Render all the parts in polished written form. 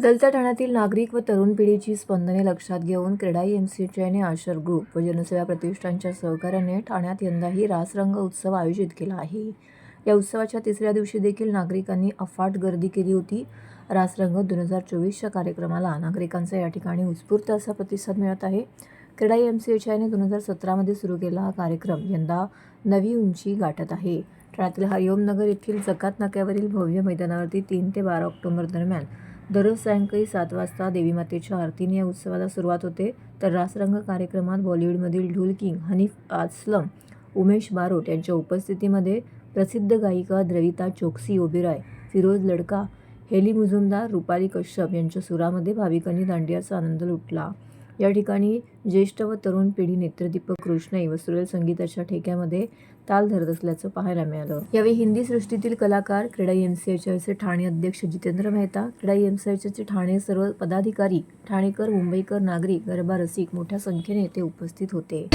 बदलत्या ठाण्यातील नागरिक व तरुण पिढीची स्पंदने लक्षात घेऊन क्रेडाई एमसीएचआय आणि आशर ग्रुप व जनसेवा प्रतिष्ठानच्या सहकार्याने ठाण्यात यंदाही रासरंग उत्सव आयोजित केला आहे। या उत्सवाच्या तिसऱ्या दिवशी देखील नागरिकांनी अफाट गर्दी केली होती। रासरंग 2024च्या कार्यक्रमाला नागरिकांचा या ठिकाणी उत्स्फूर्त असा प्रतिसाद मिळत आहे। क्रेडाई एमसीएचआयने 2017 मध्ये सुरू केलेला हा कार्यक्रम यंदा नवी उंची गाठत आहे। ठाण्यातील हरिओम नगर येथील जकात नाक्यावरील भव्य मैदानावरती 3 ते 12 ऑक्टोबर दरम्यान दररोज सायंकाळी 7 वाजता देवी मातेच्या आरतीने या उत्सवाला सुरुवात होते। तर रासरंग कार्यक्रमात बॉलिवूडमधील ढोल किंग हनीफ असलम, उमेश बारोट यांच्या उपस्थितीमध्ये प्रसिद्ध गायिका द्रविता चोक्सी ओबेरॉय, फिरोज लडका, हेली मुजुमदार, रुपाली कश्यप यांच्या सुरामध्ये भाविकांनी दांडियाचा आनंद लुटला। या ठिकाणी ज्येष्ठ व तरुण पिढी नेत्रदीपक रोषणाई व सुरेल संगीताच्या ठेक्यामध्ये ताल धरत असल्याचं पाहायला मिळालं। यावेळी हिंदी सृष्टीतील कलाकार, क्रेडाई एमसीएचआयचे ठाणे अध्यक्ष जितेंद्र मेहता, क्रेडाई एमसीएचआयचे ठाणे सर्व पदाधिकारी, ठाणेकर, मुंबईकर, नागरिक, गरबा रसिक मोठ्या संख्येने येथे उपस्थित होते।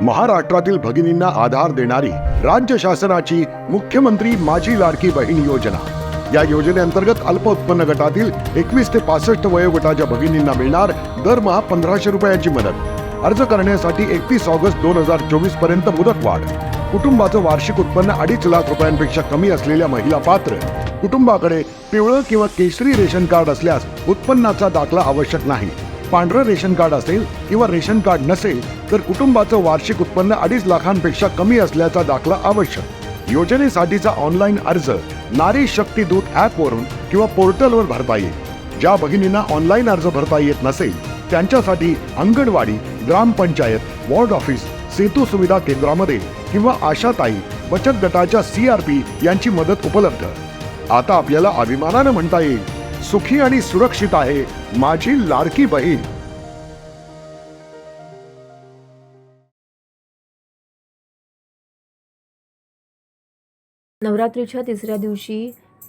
महाराष्ट्रातील भगिनींना आधार देणारी राज्य शासनाची मुख्यमंत्री माझी लाडकी बहीण योजना। या योजनेअंतर्गत अल्प उत्पन्न गटातील 21 ते 65 वयोगटाच्या भगिनींना मिळणार दरमहा 1500 रुपयांची मदत। अर्ज करण्यासाठी 31 ऑगस्ट 2024 पर्यंत मुदतवाढ। कुटुंबाचं वार्षिक उत्पन्न 2.5 लाख रुपयांपेक्षा कमी असलेल्या महिला पात्र। कुटुंबाकडे पिवळं किंवा केशरी रेशन कार्ड असल्यास उत्पन्नाचा दाखला आवश्यक नाही। पांढरं रेशन कार्ड असेल किंवा रेशन कार्ड नसेल तर कुटुंबाचं वार्षिक उत्पन्न 2.5 लाखांपेक्षा कमी असल्याचा दाखला आवश्यक। योजनेसाठीचा ऑनलाईन अर्ज नारी शक्ती दूत ॲपवरून किंवा पोर्टलवर भरता येईल। ज्या भगिनींना ऑनलाईन अर्ज भरता येत नसेल त्यांच्यासाठी अंगणवाडी, ग्रामपंचायत, वॉर्ड ऑफिस, सेतू सुविधा केंद्रामध्ये किंवा आशाताई बचत गटाच्या CRP यांची मदत उपलब्ध। आता आपल्याला अभिमानाने म्हणता येईल, सुखी आणि सुरक्षित आहे माझी लाडकी बहीण। नवरात्रीच्या तिसऱ्या दिवशी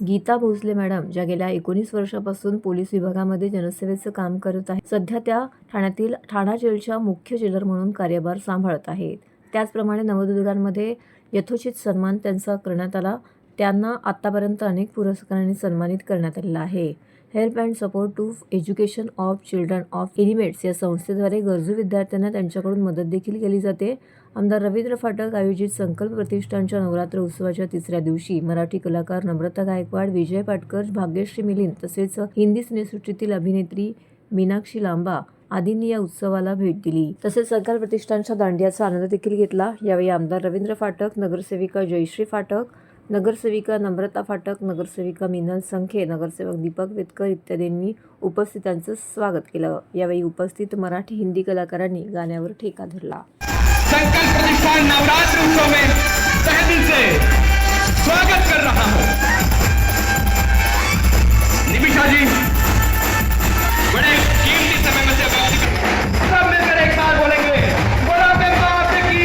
गीता भोसले मॅडम, ज्या गेल्या 19 वर्षापासून पोलीस विभागामध्ये जनसेवेचं काम करत आहेत, सध्या त्या ठाण्यातील ठाणा जेलच्या मुख्य जेलर म्हणून कार्यभार सांभाळत आहेत। त्याचप्रमाणे नवदुर्गांमध्ये यथोचित सन्मान त्यांचा करण्यात आला। त्यांना आतापर्यंत अनेक पुरस्कारांनी सन्मानित करण्यात आलेलं आहे। Help and support to education of children of elements या संस्थेद्वारे गरजू विद्यार्थ्यांना त्यांच्याकडून मदत देखील केली जाते। आमदार रवींद्र फाटक आयोजित संकल्प प्रतिष्ठानच्या नवरात्र उत्सवाच्या तिसऱ्या दिवशी मराठी कलाकार नम्रता गायकवाड, विजय पाटकर, भाग्यश्री मिलिंद तसेच हिंदी सिनेसृष्टीतील अभिनेत्री मीनाक्षी लांबा आदींनी या उत्सवाला भेट दिली। तसेच सरकार प्रतिष्ठानच्या दांडियाचा आनंद देखील घेतला। यावेळी आमदार रवींद्र फाटक, नगरसेविका जयश्री फाटक, नगरसेविका नम्रता फाटक, नगरसेविका मीनल संखे, नगरसेवक दीपक वेतकर इत्यादींनी उपस्थितांचं स्वागत केलं। यावेळी उपस्थित मराठी हिंदी कलाकारांनी गाण्यावर ठेका धरला। संकल्प प्रतिष्ठान नवरात्र उत्सव में तहे दिल से स्वागत कर रहा हूं। निमिषा जी बड़े कीमती समय में से सब मिलकर एक साथ बोलेंगे बोला के बाप की।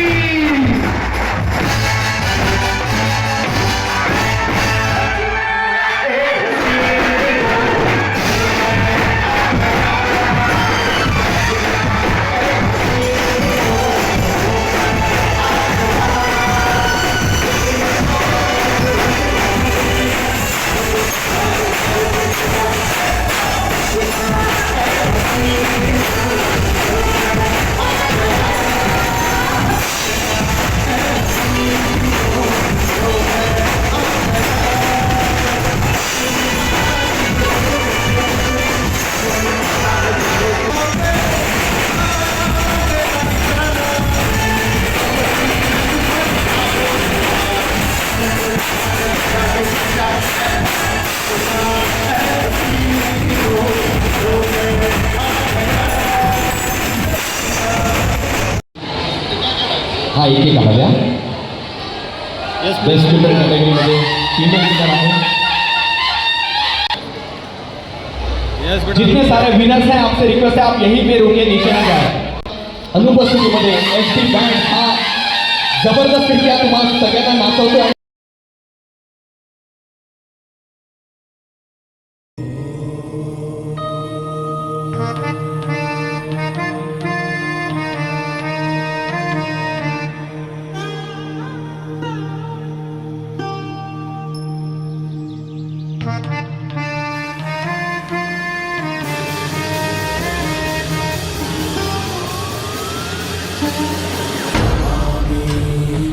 हा एकेकाला बेस्ट फिल्डर कॅटेगरीमध्ये टीम विनर आहे। जितने सारे विनर्स हैं आपसे रिक्वेस्ट है आप यहीं पे रुके नीचे ना जाए। अनुपस्थितीमध्ये एसटी बँड हा जबरदस्तरित्या तुम्हाला सगळ्यांना नाचवतो।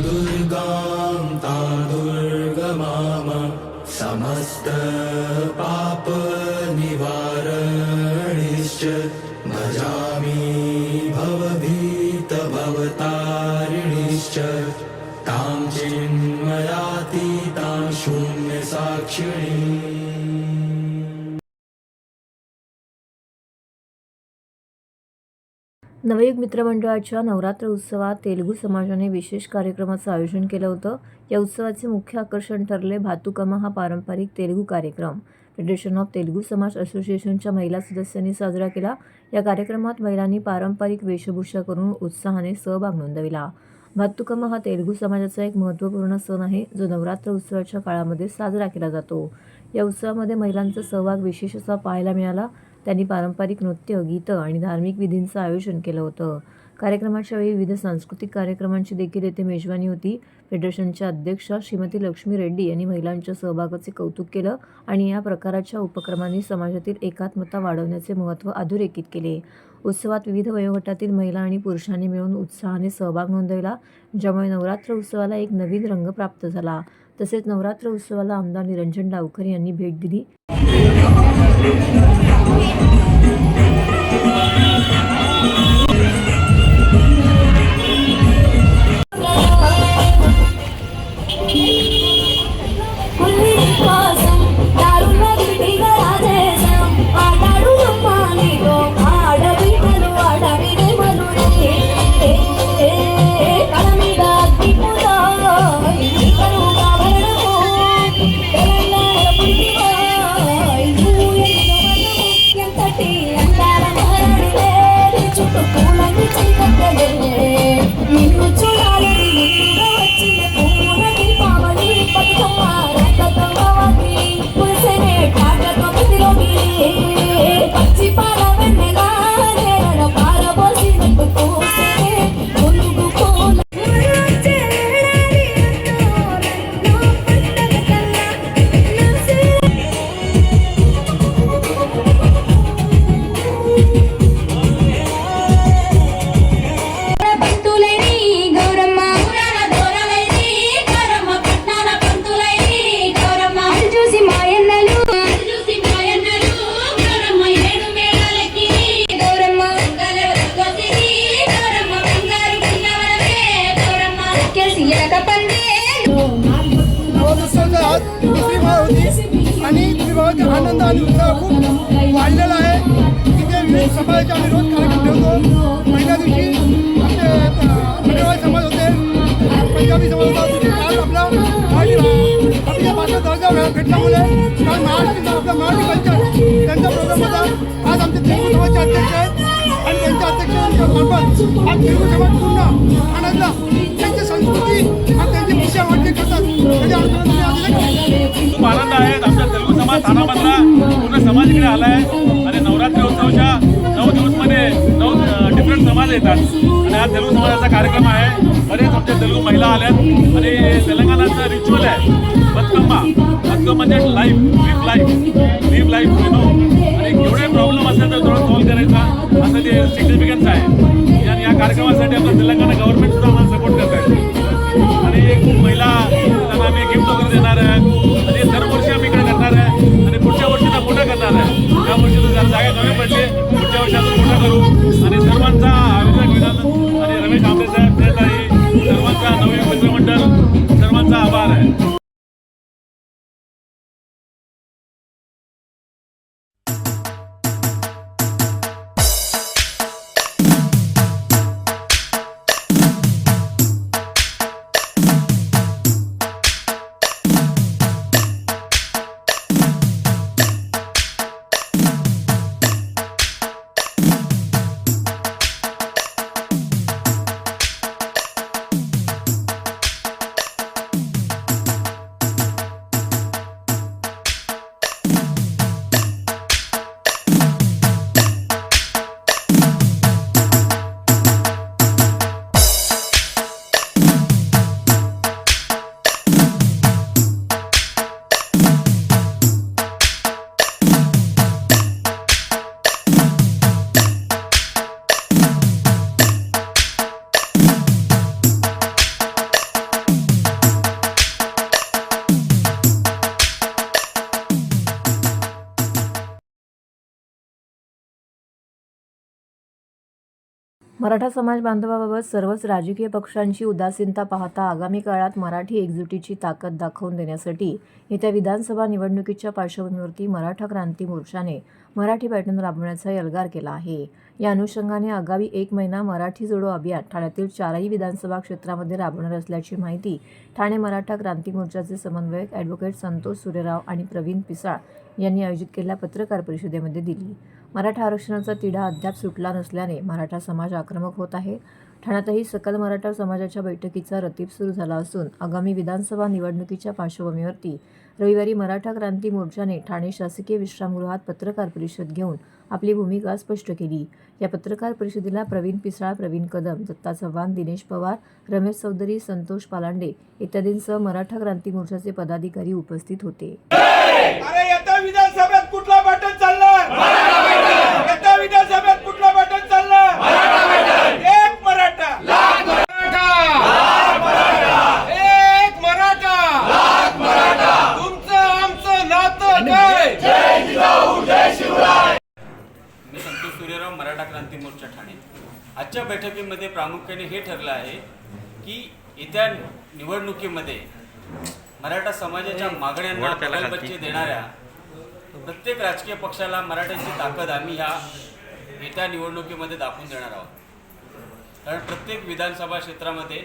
दुर्गां तां दुर्गमाम समस्त पाप निवारणिश्च भजामि भवभीत भवतारिणिश्च तां चिन्मयातीतां शून्य साक्षिणीम्। नवयुग मित्रमंडळाच्या नवरात्र उत्सवात तेलुगू समाजाने विशेष कार्यक्रमाचं आयोजन केलं होतं। या उत्सवाचे मुख्य आकर्षण ठरले भातुकम्मा हा पारंपरिक तेलुगू कार्यक्रम। फेडरेशन ऑफ तेलुगू समाज असोसिएशनच्या महिला सदस्यांनी साजरा केला। या कार्यक्रमात महिलांनी पारंपरिक वेशभूषा करून उत्साहाने सहभाग नोंदविला। भातुकम्मा हा तेलुगू समाजाचा एक महत्त्वपूर्ण सण आहे जो नवरात्र उत्सवाच्या काळामध्ये साजरा केला जातो। या उत्सवामध्ये महिलांचा सहभाग विशेष असा पाहायला मिळाला। त्यांनी पारंपरिक नृत्य, गीतं आणि धार्मिक विधींचं आयोजन केलं होतं। कार्यक्रमाच्या वेळी विविध सांस्कृतिक कार्यक्रमांची देखील येथे मेजवानी होती। फेडरेशनच्या अध्यक्षा श्रीमती लक्ष्मी रेड्डी यांनी महिलांच्या सहभागाचे कौतुक केलं आणि या प्रकारच्या उपक्रमांनी समाजातील एकात्मता वाढवण्याचे महत्त्व अधोरेखित केले। उत्सवात विविध वयोगटातील महिला आणि पुरुषांनी मिळून उत्साहाने सहभाग नोंदवला, ज्यामुळे नवरात्र उत्सवाला एक नवीन रंग प्राप्त झाला। तसेच नवरात्र उत्सवाला आमदार निरंजन डावकर यांनी भेट दिली। आणि विभागाचा आनंद आणि उत्साह खूप वाढलेला आहे। तिथे विविध समाजाचे आम्ही रोज कार्यक्रम ठेवतो। पहिल्या दिवशी आमचे समाज होते, पंजाबी समाज होता, काल आपला सोबत हा तेलुगू समाज पूर्ण ठाण्यातला त्यांची संस्कृती आणि त्यांची भाषा वाटणी करतात. त्याच्या अडचणी तुम्ही आधी नाही. खूप आनंद आहे. आमचा तेलुगू समाज ठाणामधला पूर्ण समाज इकडे आला आहे आणि नवरात्री उत्सवाच्या 9 दिवसमध्ये 9 डिफरंट समाज येतात आणि हा तेलुगू समाजाचा कार्यक्रम आहे. बरेच आमच्या तेलुगू महिला आल्यात आणि तेलंगणाचं रिच्युअल आहे बतकम्मा. बतकम्मा म्हणजे लिव्ह लाईफ यु नो. आणि एवढे प्रॉब्लेम असेल तर थोडं सॉल्व्ह करायचा असं ते सिग्निफिकन्स आहे. आणि या कार्यक्रमासाठी आपलं तेलंगणा गव्हर्नमेंट सुद्धा आम्हाला सपोर्ट करत आहे आणि खूप महिला त्यांना आम्ही गिफ्ट वगैरे देणार आहे आणि दरवर्षी आम्ही इकडे करणार आहे आणि पुढच्या वर्षीला मोठं करणार आहे. या वर्षी जर जागा कमी पडली पुढच्या वर्षी आपण मोठं करू आणि सर्वांचा अभिनंदन आणि रमेश आंबे साहेब सर्वांचा नवीन मित्रमंडळ सर्वांचा आभार आहे. मराठा समाज बांधवाबाबत सर्वच राजकीय पक्षांची उदासीनता पाहता आगामी काळात मराठी एकजुटीची ताकद दाखवून देण्यासाठी येत्या विधानसभा निवडणुकीच्या पार्श्वभूमीवरती मराठा क्रांती मोर्चाने मराठी पॅटर्न राबवण्याचा एल्गार केला आहे. या अनुषंगाने आगामी 1 महिना मराठी जोडो अभियान ठाण्यातील 4ही विधानसभा क्षेत्रामध्ये राबवणार असल्याची माहिती ठाणे मराठा क्रांती मोर्चाचे समन्वयक ॲडव्होकेट संतोष सूर्यराव आणि प्रवीण पिसाळ यांनी आयोजित केलेल्या पत्रकार परिषदेमध्ये दिली. मराठा आरक्षणाचा तिढा अद्याप सुटला नसल्याने मराठा समाज आक्रमक होत आहे. ठाण्यातही सकल मराठा समाजाच्या बैठकीचा रतीब सुरू झाला असून आगामी विधानसभा निवडणुकीच्या पार्श्वभूमीवरती रविवारी मराठा क्रांती मोर्चाने ठाणे शासकीय विश्रामगृहात पत्रकार परिषद घेऊन आपली भूमिका स्पष्ट केली. या पत्रकार परिषदेला प्रवीण पिसाळ, प्रवीण कदम, दत्ता चव्हाण, दिनेश पवार, रमेश चौधरी, संतोष पालांडे इत्यादींसह मराठा क्रांती मोर्चाचे पदाधिकारी उपस्थित होते. अरे येत्या विधानसभेत कुठला बटन चालणार? येत्या विधानसभेत कुठला बटन चालणार? एक मराठा, लाख मराठा, एक मराठा, लाख मराठा. तुमचं आमचं नातं काय? जय जिजाऊ, जय शिवराय. मी संतोष सूर्यराव, मराठा क्रांती मोर्चा ठाणे. आजच्या बैठकीमध्ये प्रामुख्याने हे ठरलं आहे की येत्या निवडणुकीमध्ये मराठा समाजाच्या मागण्यांना बच्चे देणाऱ्या प्रत्येक राजकीय पक्षाला मराठ्यांची ताकद आम्ही ह्या येत्या निवडणुकीमध्ये दाखवून देणार आहोत. कारण प्रत्येक विधानसभा क्षेत्रामध्ये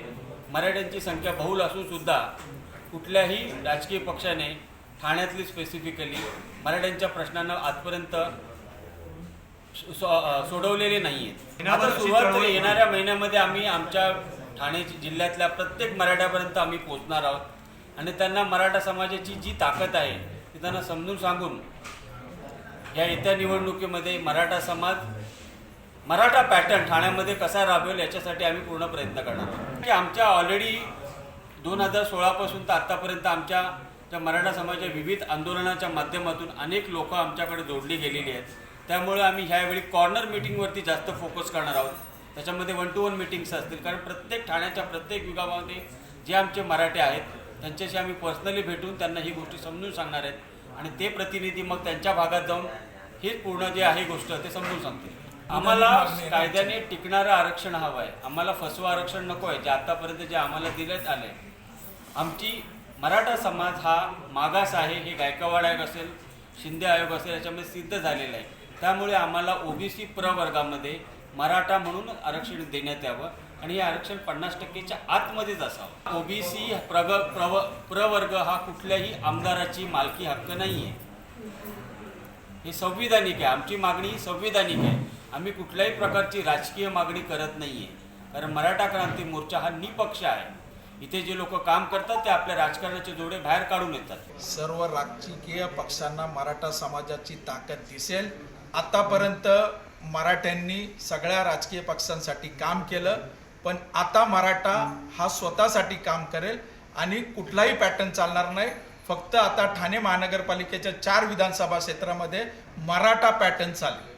मराठ्यांची संख्या बहुल असून सुद्धा कुठल्याही राजकीय पक्षाने ठाण्यातली स्पेसिफिकली मराठ्यांच्या प्रश्नांना आजपर्यंत सोडवलेले नाही आहेत. आता सुरुवात येणाऱ्या महिन्यामध्ये आम्ही आमच्या ठाणे जिल्ह्यातल्या प्रत्येक मराठ्यापर्यंत आम्ही पोहोचणार आहोत आणि त्यांना मराठा समाजाची जी ताकद आहे ती त्यांना समजून सांगून या येत्या निवडणुकीमध्ये मराठा समाज मराठा पॅटर्न ठाण्यामध्ये कसा राबवेल याच्यासाठी आम्ही पूर्ण प्रयत्न करणार आहोत. की आमच्या ऑलरेडी 2016 तर आत्तापर्यंत आमच्या त्या मराठा समाजाच्या विविध आंदोलनाच्या माध्यमातून अनेक लोक आमच्याकडे जोडली गेलेली आहेत. त्यामुळे आम्ही ह्यावेळी कॉर्नर मीटिंगवरती जास्त फोकस करणार आहोत. त्याच्यामध्ये 1-to-1 मीटिंग्स असतील. कारण प्रत्येक ठाण्याच्या प्रत्येक विभागामध्ये जे आमचे मराठे आहेत त्यांच्याशी आम्ही पर्सनली भेटून त्यांना ही गोष्टी समजून सांगणार आहेत आणि ते प्रतिनिधी मग त्यांच्या भागात जाऊन हे पूर्ण जे आहे गोष्ट ते समजून सांगतील. आम्हाला कायद्याने टिकणारं आरक्षण हवं आहे. आम्हाला फसवं आरक्षण नको आहे. जे आत्तापर्यंत जे आम्हाला देण्यात आलं आहे. आमची मराठा समाज हा मागास आहे हे गायकवाड आयोग असेल, शिंदे आयोग असेल याच्यामध्ये सिद्ध झालेलं आहे. त्यामुळे आम्हाला ओबीसी प्रवर्गामध्ये मराठा म्हणून आरक्षण देण्यात यावं आणि हे आरक्षण 50%च्या आतमध्येच असावं. ओबीसी प्रवर्ग हा कुठल्याही आमदाराची मालकी हक्क नाही आहे. हे संविधानिक आहे. आमची मागणी ही संविधानिक आहे. आम्ही कुठल्याही प्रकारची राजकीय मागणी करत नाही आहे, कारण मराठा क्रांती मोर्चा हा निपक्ष आहे. इथे जे लोक काम करतात ते आपल्या राजकारणाचे जोडे बाहेर काढून येतात. सर्व राजकीय पक्षांना मराठा समाजाची ताकद दिसेल. आतापर्यंत मराठ्यांनी सगळ्या राजकीय पक्षांसाठी काम केलं, पण आता मराठा हा स्वतःसाठी काम करेल आणि कुठलाही पॅटर्न चालणार नाही. फक्त आता ठाणे महानगरपालिकेच्या 4 विधानसभा क्षेत्रामध्ये मराठा पॅटर्न चालेल.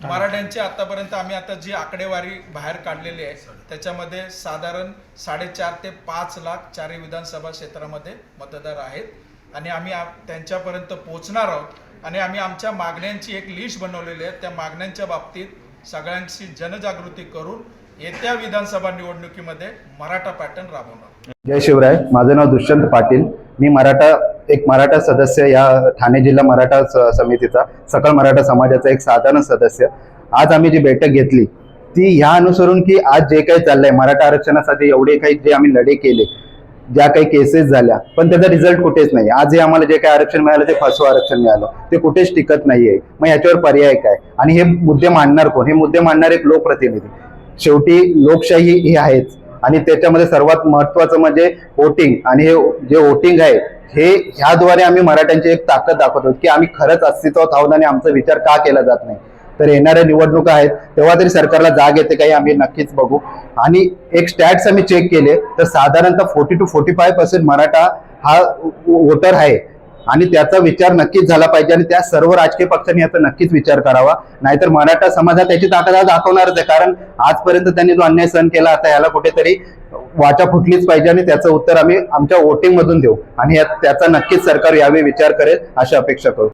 मराठ्यांची आतापर्यंत आम्ही आता जी आकडेवारी बाहेर काढलेली आहे त्याच्यामध्ये साधारण 4.5 ते 5 लाख 4 विधानसभा क्षेत्रामध्ये मतदार आहेत आणि आम्ही त्यांच्यापर्यंत पोहोचणार आहोत आणि आम्ही आमच्या मागण्यांची एक लिस्ट बनवलेली आहे. त्या मागण्यांच्या बाबतीत सगळ्यांची जनजागृती करून येत्या विधानसभा निवडणुकीमध्ये मराठा पॅटर्न राबवणार. जय शिवराय. माझं नाव दुष्यंत पाटील. मी एक मराठा सदस्य या ठाणे जिल्हा मराठा समितीचा सकल मराठा समाजाचा एक साधारण सदस्य. आज आम्ही जी बैठक घेतली ती ह्या अनुसरून की आज जे काही चाललंय मराठा आरक्षणासाठी एवढे काही जे आम्ही लढे केले, ज्या काही केसेस झाल्या, पण त्याचा रिझल्ट कुठेच नाही. आज हे आम्हाला जे काही आरक्षण मिळालं ते फसवं आरक्षण मिळालं, ते कुठेच टिकत नाहीये. मग याच्यावर पर्याय काय आणि हे मुद्दे मांडणार कोण? हे मुद्दे मांडणार एक लोकप्रतिनिधी. शेवटी लोकशाही ही आहेच आणि त्याच्यामध्ये सर्वात महत्वाचं म्हणजे वोटिंग. आणि हे जे वोटिंग आहे हे ह्याद्वारे आम्ही मराठ्यांची एक ताकद दाखवतो की आम्ही खरंच अस्तित्वात आहोत आणि आमचा विचार का केला जात नाही. तर येणाऱ्या निवडणुका आहेत तेव्हा तरी सरकारला जाग येते काही आम्ही नक्कीच बघू. आणि एक स्टॅट्स आम्ही चेक केले तर साधारणतः 40 to 45% मराठा हा वोटर आहे आणि त्याचा विचार नक्कीच झाला पाहिजे आणि त्या सर्व राजकीय पक्षांनी याचा नक्कीच विचार करावा. नाहीतर मराठा समाज हा त्याची ताकद दाखवणारच आहे, कारण आजपर्यंत त्यांनी जो अन्याय सहन केला आता याला कुठेतरी वाचा फुटलीच पाहिजे आणि त्याचं उत्तर आम्ही आमच्या वोटिंग मधून देऊ आणि त्याचा नक्कीच सरकार यावेळी विचार करेल अशी अपेक्षा करू.